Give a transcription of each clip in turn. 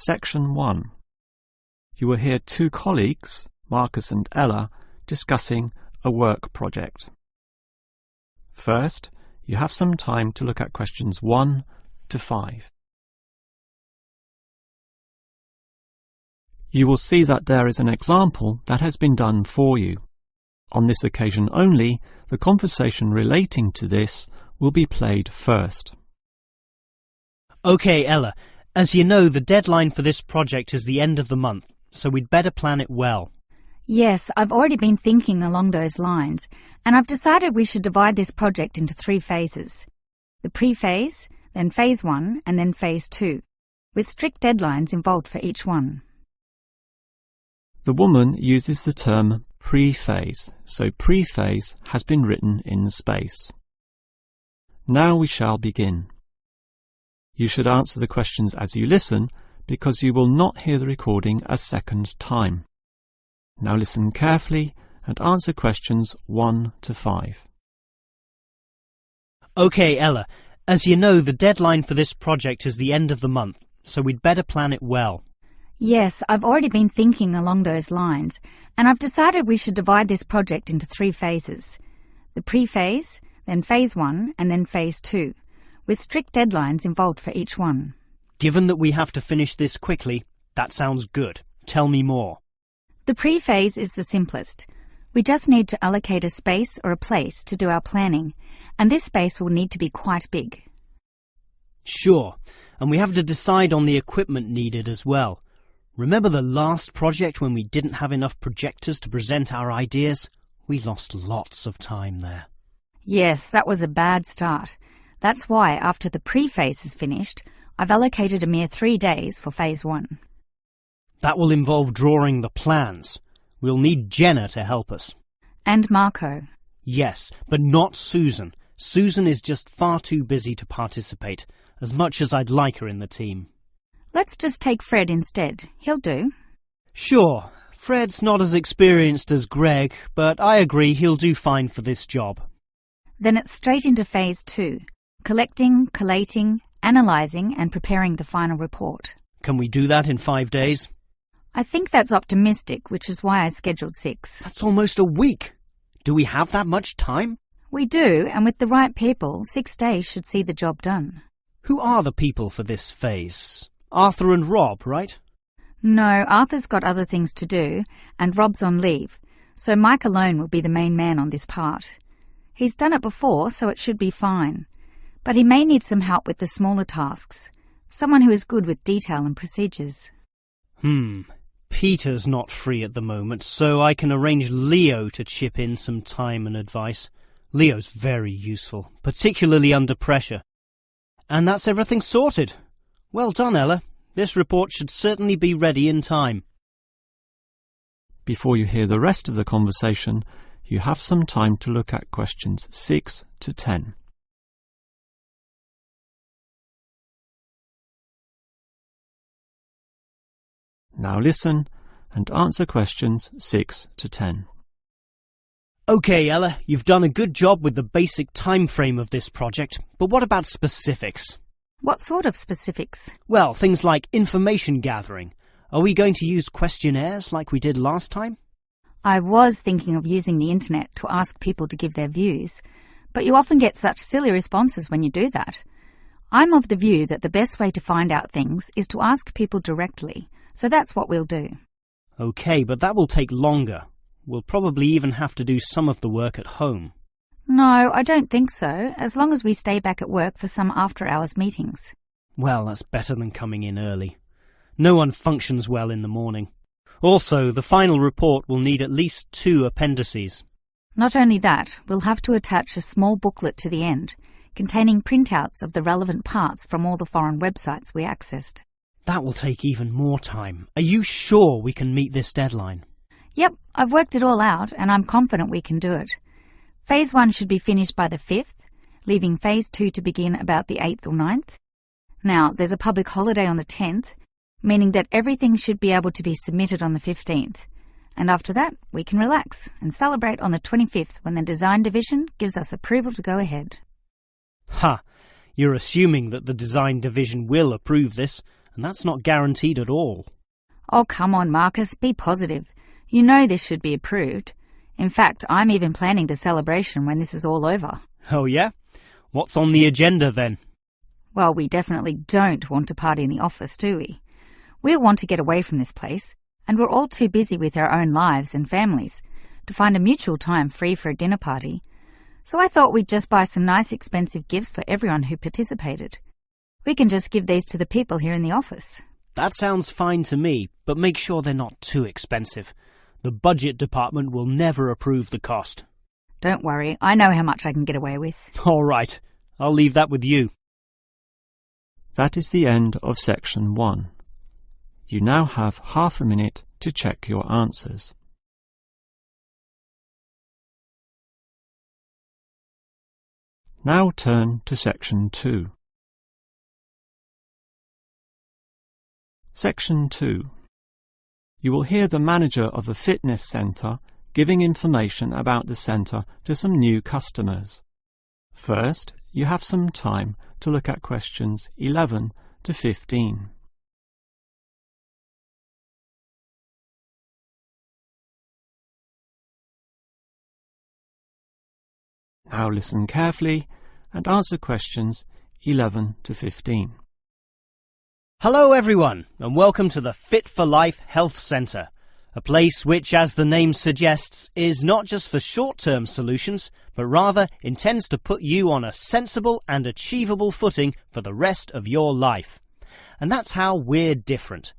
Section 1. You will hear two colleagues, Marcus and Ella, discussing a work project. First, you have some time to look at questions 1 to 5. You will see that there is an example that has been done for you. On this occasion only, the conversation relating to this will be played first. OK, Ella, as you know, the deadline for this project is the end of the month, so we'd better plan it well. Yes, I've already been thinking along those lines, and I've decided we should divide this project into 3 phases. The pre-phase, then phase 1, and then phase 2, with strict deadlines involved for each one. The woman uses the term pre-phase, so pre-phase has been written in the space. Now we shall begin. You should answer the questions as you listen, because you will not hear the recording a second time. Now listen carefully and answer questions 1 to 5. OK, Ella, as you know, the deadline for this project is the end of the month, so we'd better plan it well. Yes, I've already been thinking along those lines, and I've decided we should divide this project into 3 phases. The pre-phase, then phase 1, and then phase 2, with strict deadlines involved for each one. Given that we have to finish this quickly, that sounds good. Tell me more. The pre-phase is the simplest. We just need to allocate a space or a place to do our planning, and this space will need to be quite big. Sure, and we have to decide on the equipment needed as well. Remember the last project when we didn't have enough projectors to present our ideas? We lost lots of time there. Yes, that was a bad start. That's why, after the pre-phase is finished, I've allocated a mere 3 days for phase 1. That will involve drawing the plans. We'll need Jenna to help us. And Marco. Yes, but not Susan. Susan is just far too busy to participate, as much as I'd like her in the team. Let's just take Fred instead. He'll do. Sure. Fred's not as experienced as Greg, but I agree he'll do fine for this job. Then it's straight into phase 2. Collecting, collating, analysing and preparing the final report. Can we do that in 5 days? I think that's optimistic, which is why I scheduled 6. That's almost a week. Do we have that much time? We do, and with the right people, 6 days should see the job done. Who are the people for this phase? Arthur and Rob, right? No, Arthur's got other things to do, and Rob's on leave, so Mike alone will be the main man on this part. He's done it before, so it should be fine. But he may need some help with the smaller tasks, someone who is good with detail and procedures. Peter's not free at the moment, so I can arrange Leo to chip in some time and advice. Leo's very useful, particularly under pressure. And that's everything sorted. Well done, Ella. This report should certainly be ready in time. Before you hear the rest of the conversation, you have some time to look at questions 6 to 10. Now listen and answer questions 6 to 10. OK, Ella, you've done a good job with the basic time frame of this project, but what about specifics? What sort of specifics? Well, things like information gathering. Are we going to use questionnaires like we did last time? I was thinking of using the internet to ask people to give their views, but you often get such silly responses when you do that. I'm of the view that the best way to find out things is to ask people directly, so that's what we'll do. OK, but that will take longer. We'll probably even have to do some of the work at home. No, I don't think so, as long as we stay back at work for some after-hours meetings. Well, that's better than coming in early. No one functions well in the morning. Also, the final report will need at least 2 appendices. Not only that, we'll have to attach a small booklet to the end, containing printouts of the relevant parts from all the foreign websites we accessed. That will take even more time. Are you sure we can meet this deadline? Yep, I've worked it all out, and I'm confident we can do it. Phase 1 should be finished by the 5th, leaving Phase 2 to begin about the 8th or 9th. Now, there's a public holiday on the 10th, meaning that everything should be able to be submitted on the 15th. And after that, we can relax and celebrate on the 25th when the design division gives us approval to go ahead. Ha! You're assuming that the design division will approve this, and that's not guaranteed at all. Oh, come on, Marcus, be positive. You know this should be approved. In fact, I'm even planning the celebration when this is all over. Oh yeah? What's on the agenda then? Well, we definitely don't want to party in the office, do we? We want to get away from this place, and we're all too busy with our own lives and families to find a mutual time free for a dinner party. So I thought we'd just buy some nice expensive gifts for everyone who participated. We can just give these to the people here in the office. That sounds fine to me, but make sure they're not too expensive. The budget department will never approve the cost. Don't worry, I know how much I can get away with. All right, I'll leave that with you. That is the end of section 1. You now have half a minute to check your answers. Now turn to section 2. Section 2. You will hear the manager of a fitness centre giving information about the centre to some new customers. First, you have some time to look at questions 11 to 15. Now listen carefully and answer questions 11 to 15. Hello everyone, and welcome to the Fit for Life Health Centre, a place which, as the name suggests, is not just for short-term solutions, but rather intends to put you on a sensible and achievable footing for the rest of your life. And that's how we're different.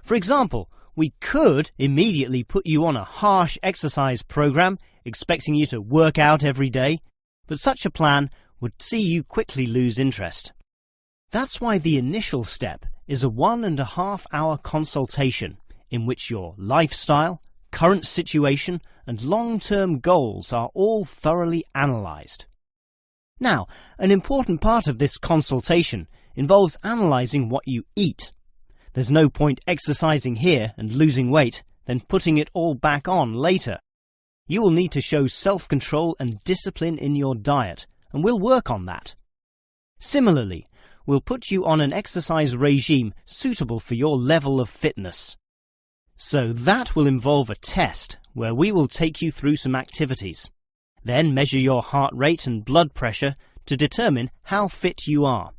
For example, we could immediately put you on a harsh exercise program, expecting you to work out every day, but such a plan would see you quickly lose interest. That's why the initial step is a 1.5 hour consultation in which your lifestyle, current situation and long-term goals are all thoroughly analysed. Now, an important part of this consultation involves analysing what you eat. There's no point exercising here and losing weight, then putting it all back on later. You will need to show self-control and discipline in your diet, and we'll work on that. Similarly, we'll put you on an exercise regime suitable for your level of fitness. So that will involve a test where we will take you through some activities, then measure your heart rate and blood pressure to determine how fit you are.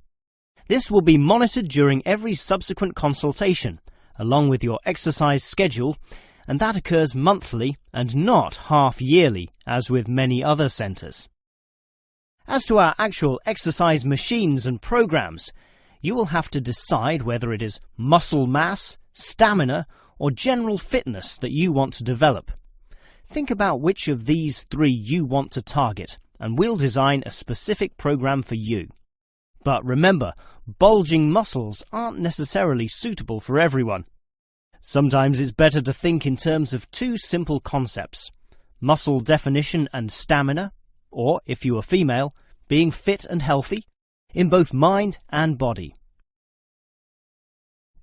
This will be monitored during every subsequent consultation, along with your exercise schedule, and that occurs monthly and not half-yearly, as with many other centres. As to our actual exercise machines and programs, you will have to decide whether it is muscle mass, stamina, or general fitness that you want to develop. Think about which of these 3 you want to target, and we'll design a specific program for you. But remember, bulging muscles aren't necessarily suitable for everyone. Sometimes it's better to think in terms of 2 simple concepts: muscle definition and stamina, or, if you are female, being fit and healthy, in both mind and body.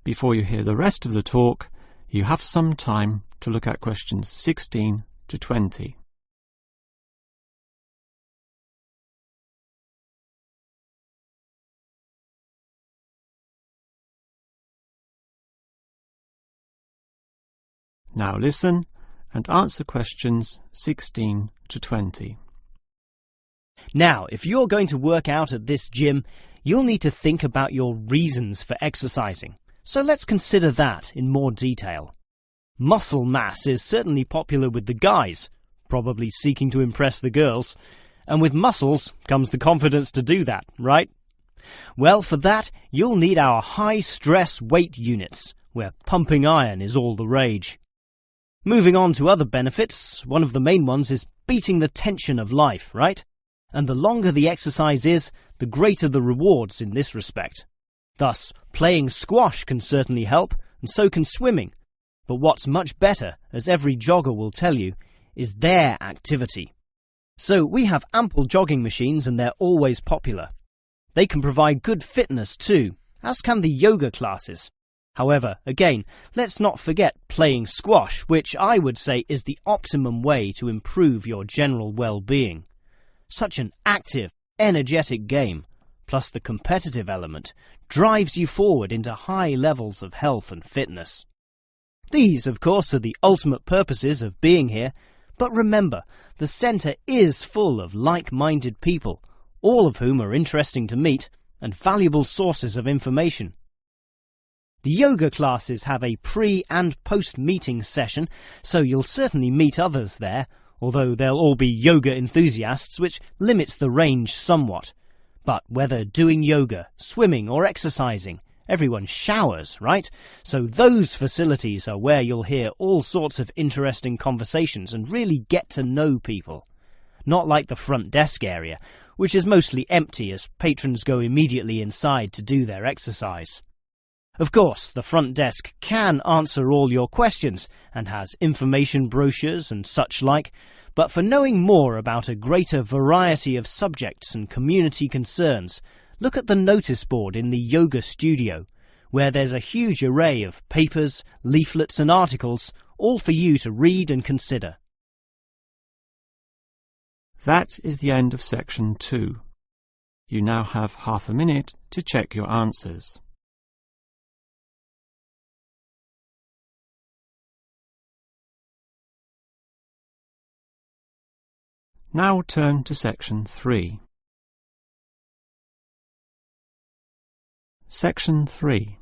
Before you hear the rest of the talk, you have some time to look at questions 16 to 20. Now listen and answer questions 16 to 20. Now, if you're going to work out at this gym, you'll need to think about your reasons for exercising. So let's consider that in more detail. Muscle mass is certainly popular with the guys, probably seeking to impress the girls. And with muscles comes the confidence to do that, right? Well, for that, you'll need our high-stress weight units, where pumping iron is all the rage. Moving on to other benefits, one of the main ones is beating the tension of life, right? And the longer the exercise is, the greater the rewards in this respect. Thus, playing squash can certainly help, and so can swimming. But what's much better, as every jogger will tell you, is their activity. So we have ample jogging machines and they're always popular. They can provide good fitness too, as can the yoga classes. However, again, let's not forget playing squash, which I would say is the optimum way to improve your general well-being. Such an active, energetic game, plus the competitive element, drives you forward into high levels of health and fitness. These, of course, are the ultimate purposes of being here, but remember, the centre is full of like-minded people, all of whom are interesting to meet and valuable sources of information. The yoga classes have a pre- and post-meeting session, so you'll certainly meet others there, although they'll all be yoga enthusiasts, which limits the range somewhat. But whether doing yoga, swimming or exercising, everyone showers, right? So those facilities are where you'll hear all sorts of interesting conversations and really get to know people. Not like the front desk area, which is mostly empty as patrons go immediately inside to do their exercise. Of course, the front desk can answer all your questions and has information brochures and such like, but for knowing more about a greater variety of subjects and community concerns, look at the notice board in the yoga studio, where there's a huge array of papers, leaflets and articles, all for you to read and consider. That is the end of section 2. You now have half a minute to check your answers. Now turn to section 3. Section 3.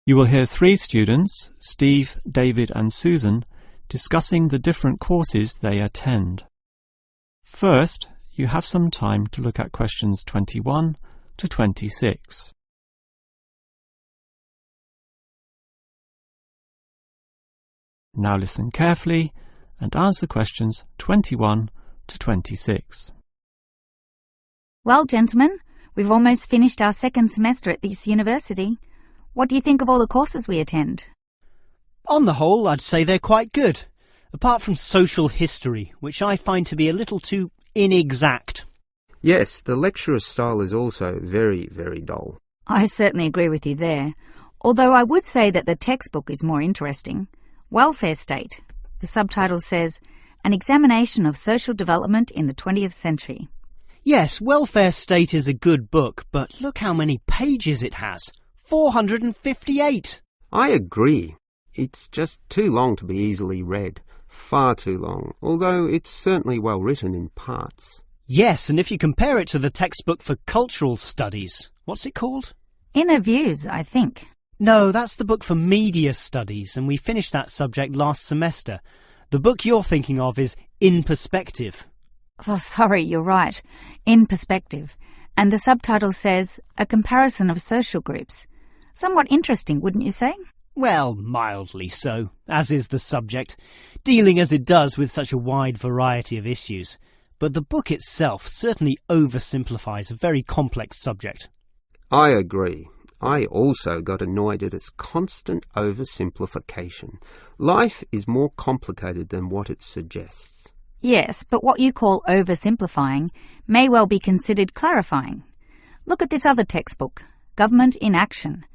You will hear 3 students, Steve, David and Susan, discussing the different courses they attend. First, you have some time to look at questions 21 to 26. Now listen carefully and answer questions 21 to 26. Well, gentlemen, we've almost finished our second semester at this university. What do you think of all the courses we attend? On the whole, I'd say they're quite good, apart from social history, which I find to be a little too inexact. Yes, the lecturer's style is also very, very dull. I certainly agree with you there, although I would say that the textbook is more interesting. Welfare State. The subtitle says, An Examination of Social Development in the 20th Century. Yes, Welfare State is a good book, but look how many pages it has. 458! I agree. It's just too long to be easily read. Far too long, although it's certainly well written in parts. Yes, and if you compare it to the textbook for cultural studies, what's it called? Inner Views, I think. No, that's the book for media studies, and we finished that subject last semester. The book you're thinking of is In Perspective. Oh, sorry, you're right. In Perspective. And the subtitle says, A Comparison of Social Groups. Somewhat interesting, wouldn't you say? Well, mildly so, as is the subject, dealing as it does with such a wide variety of issues. But the book itself certainly oversimplifies a very complex subject. I agree. I also got annoyed at its constant oversimplification. Life is more complicated than what it suggests. Yes, but what you call oversimplifying may well be considered clarifying. Look at this other textbook, Government in Action.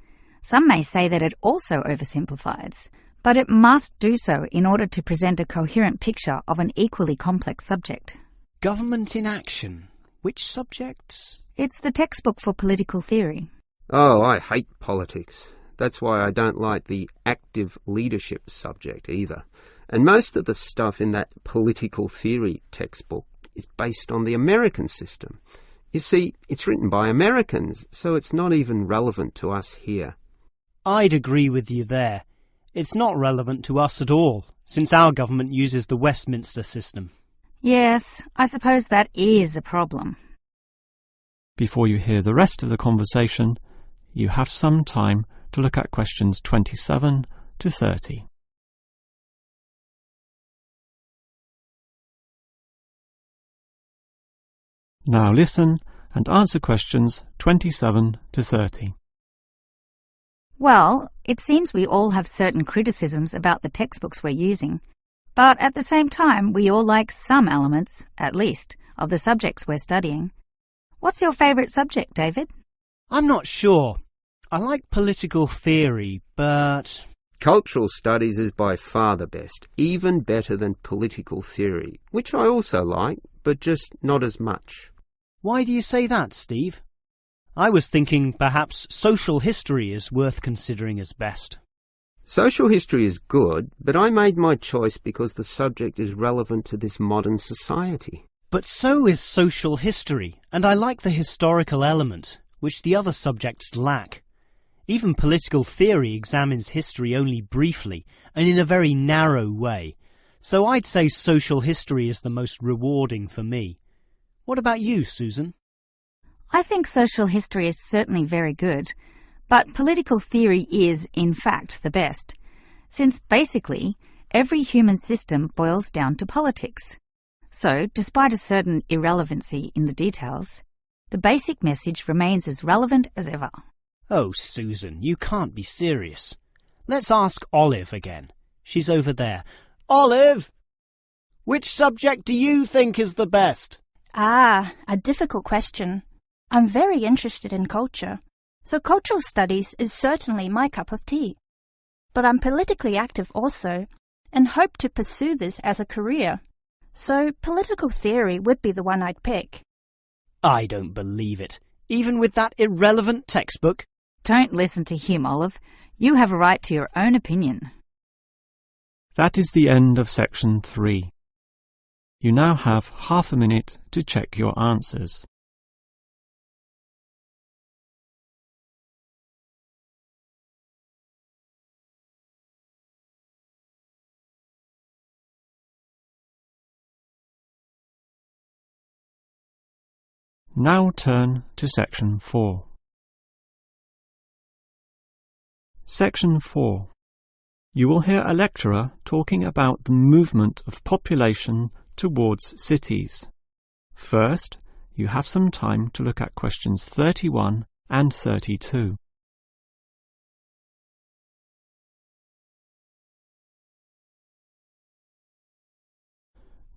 Some may say that it also oversimplifies, but it must do so in order to present a coherent picture of an equally complex subject. Government in Action. Which subject? It's the textbook for political theory. Oh, I hate politics. That's why I don't like the active leadership subject either. And most of the stuff in that political theory textbook is based on the American system. You see, it's written by Americans, so it's not even relevant to us here. I'd agree with you there. It's not relevant to us at all, since our government uses the Westminster system. Yes, I suppose that is a problem. Before you hear the rest of the conversation, you have some time to look at questions 27 to 30. Now listen and answer questions 27 to 30. Well, it seems we all have certain criticisms about the textbooks we're using, but at the same time we all like some elements, at least, of the subjects we're studying. What's your favourite subject, David? I'm not sure. I like political theory, but... Cultural studies is by far the best, even better than political theory, which I also like, but just not as much. Why do you say that, Steve? I was thinking perhaps social history is worth considering as best. Social history is good, but I made my choice because the subject is relevant to this modern society. But so is social history, and I like the historical element, which the other subjects lack. Even political theory examines history only briefly and in a very narrow way, so I'd say social history is the most rewarding for me. What about you, Susan? I think social history is certainly very good, but political theory is, in fact, the best, since basically every human system boils down to politics. So, despite a certain irrelevancy in the details, the basic message remains as relevant as ever. Oh, Susan, you can't be serious. Let's ask Olive again. She's over there. Olive! Which subject do you think is the best? Ah, a difficult question. I'm very interested in culture, so cultural studies is certainly my cup of tea. But I'm politically active also, and hope to pursue this as a career. So political theory would be the one I'd pick. I don't believe it. Even with that irrelevant textbook? Don't listen to him, Olive. You have a right to your own opinion. That is the end of section 3. You now have half a minute to check your answers. Now turn to section 4. Section 4. You will hear a lecturer talking about the movement of population towards cities. First, you have some time to look at questions 31 and 32.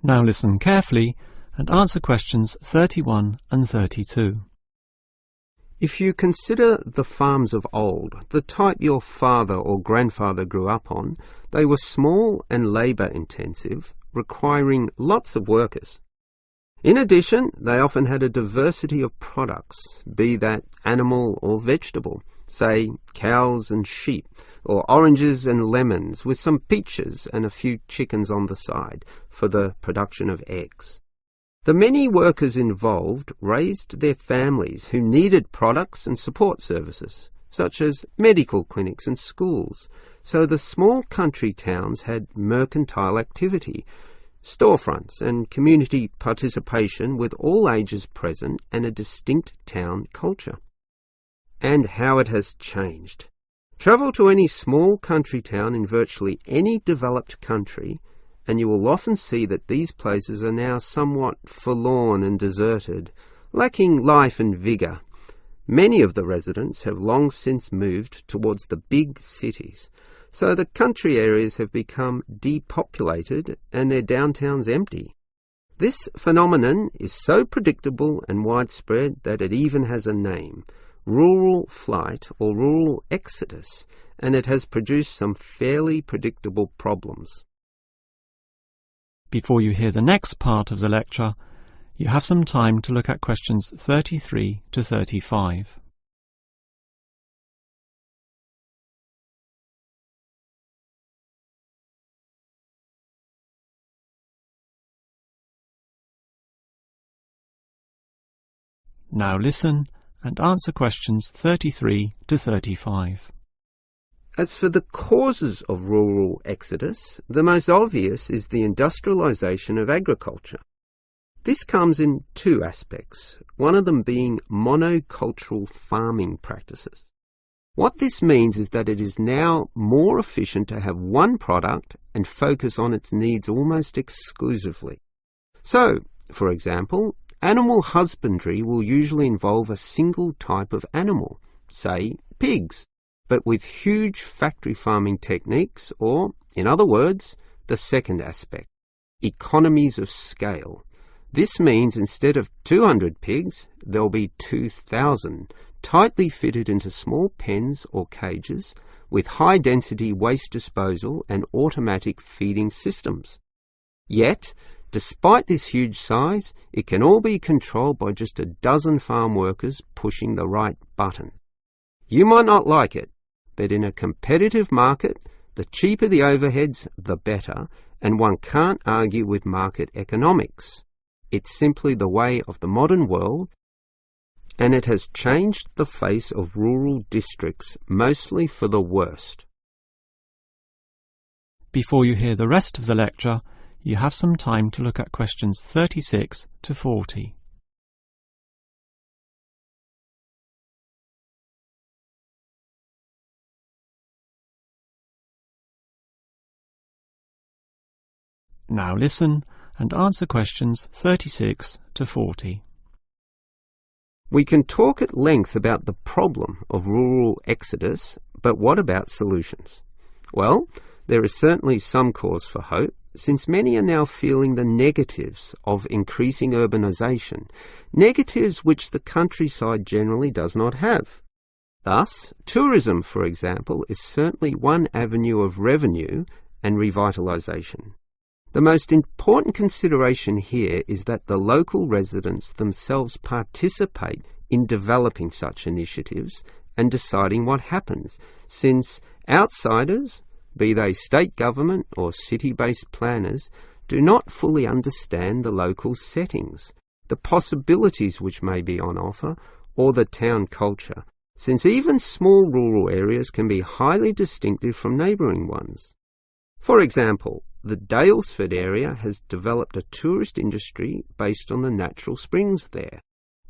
Now listen carefully and answer questions 31 and 32. If you consider the farms of old, the type your father or grandfather grew up on, they were small and labour-intensive, requiring lots of workers. In addition, they often had a diversity of products, be that animal or vegetable, say cows and sheep, or oranges and lemons, with some peaches and a few chickens on the side for the production of eggs. The many workers involved raised their families who needed products and support services, such as medical clinics and schools, so the small country towns had mercantile activity, storefronts and community participation with all ages present and a distinct town culture. And how it has changed. Travel to any small country town in virtually any developed country, and you will often see that these places are now somewhat forlorn and deserted, lacking life and vigour. Many of the residents have long since moved towards the big cities, so the country areas have become depopulated and their downtowns empty. This phenomenon is so predictable and widespread that it even has a name, rural flight or rural exodus, and it has produced some fairly predictable problems. Before you hear the next part of the lecture, you have some time to look at questions 33 to 35. Now listen and answer questions 33 to 35. As for the causes of rural exodus, the most obvious is the industrialisation of agriculture. This comes in two aspects, one of them being monocultural farming practices. What this means is that it is now more efficient to have one product and focus on its needs almost exclusively. So, for example, animal husbandry will usually involve a single type of animal, say pigs, but with huge factory farming techniques, or, in other words, the second aspect, economies of scale. This means instead of 200 pigs, there'll be 2,000, tightly fitted into small pens or cages, with high-density waste disposal and automatic feeding systems. Yet, Despite this huge size, it can all be controlled by just a dozen farm workers pushing the right button. You might not like it, but in a competitive market, the cheaper the overheads, the better, and one can't argue with market economics. It's simply the way of the modern world, and it has changed the face of rural districts, mostly for the worst. Before you hear the rest of the lecture, you have some time to look at questions 36 to 40. Now listen and answer questions 36 to 40. We can talk at length about the problem of rural exodus, but what about solutions? Well, there is certainly some cause for hope, since many are now feeling the negatives of increasing urbanisation, negatives which the countryside generally does not have. Thus, tourism, for example, is certainly one avenue of revenue and revitalisation. The most important consideration here is that the local residents themselves participate in developing such initiatives and deciding what happens, since outsiders, be they state government or city-based planners, do not fully understand the local settings, the possibilities which may be on offer, or the town culture, since even small rural areas can be highly distinctive from neighbouring ones. For example, the Daylesford area has developed a tourist industry based on the natural springs there,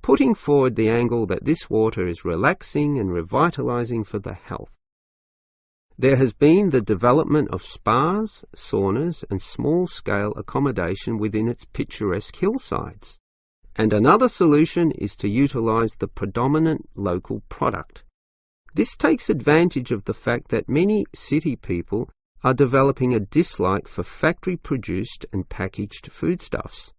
putting forward the angle that this water is relaxing and revitalising for the health. There has been the development of spas, saunas and small-scale accommodation within its picturesque hillsides. And another solution is to utilise the predominant local product. This takes advantage of the fact that many city people are developing a dislike for factory-produced and packaged foodstuffs.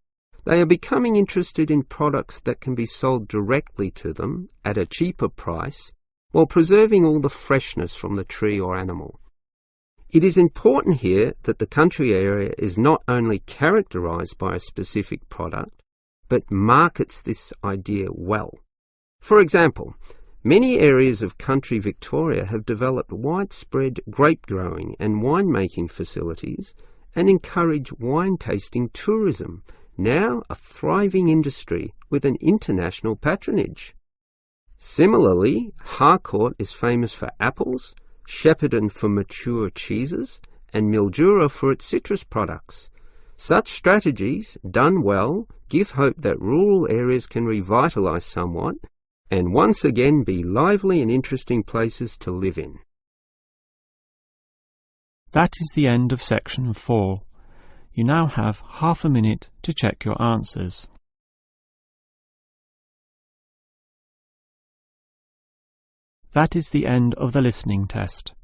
They are becoming interested in products that can be sold directly to them at a cheaper price, while preserving all the freshness from the tree or animal. It is important here that the country area is not only characterised by a specific product, but markets this idea well. For example, many areas of country Victoria have developed widespread grape growing and winemaking facilities and encourage wine tasting tourism, now a thriving industry with an international patronage. Similarly, Harcourt is famous for apples, Shepparton for mature cheeses, and Mildura for its citrus products. Such strategies, done well, give hope that rural areas can revitalise somewhat and once again be lively and interesting places to live in. That is the end of section 4. You now have half a minute to check your answers. That is the end of the listening test.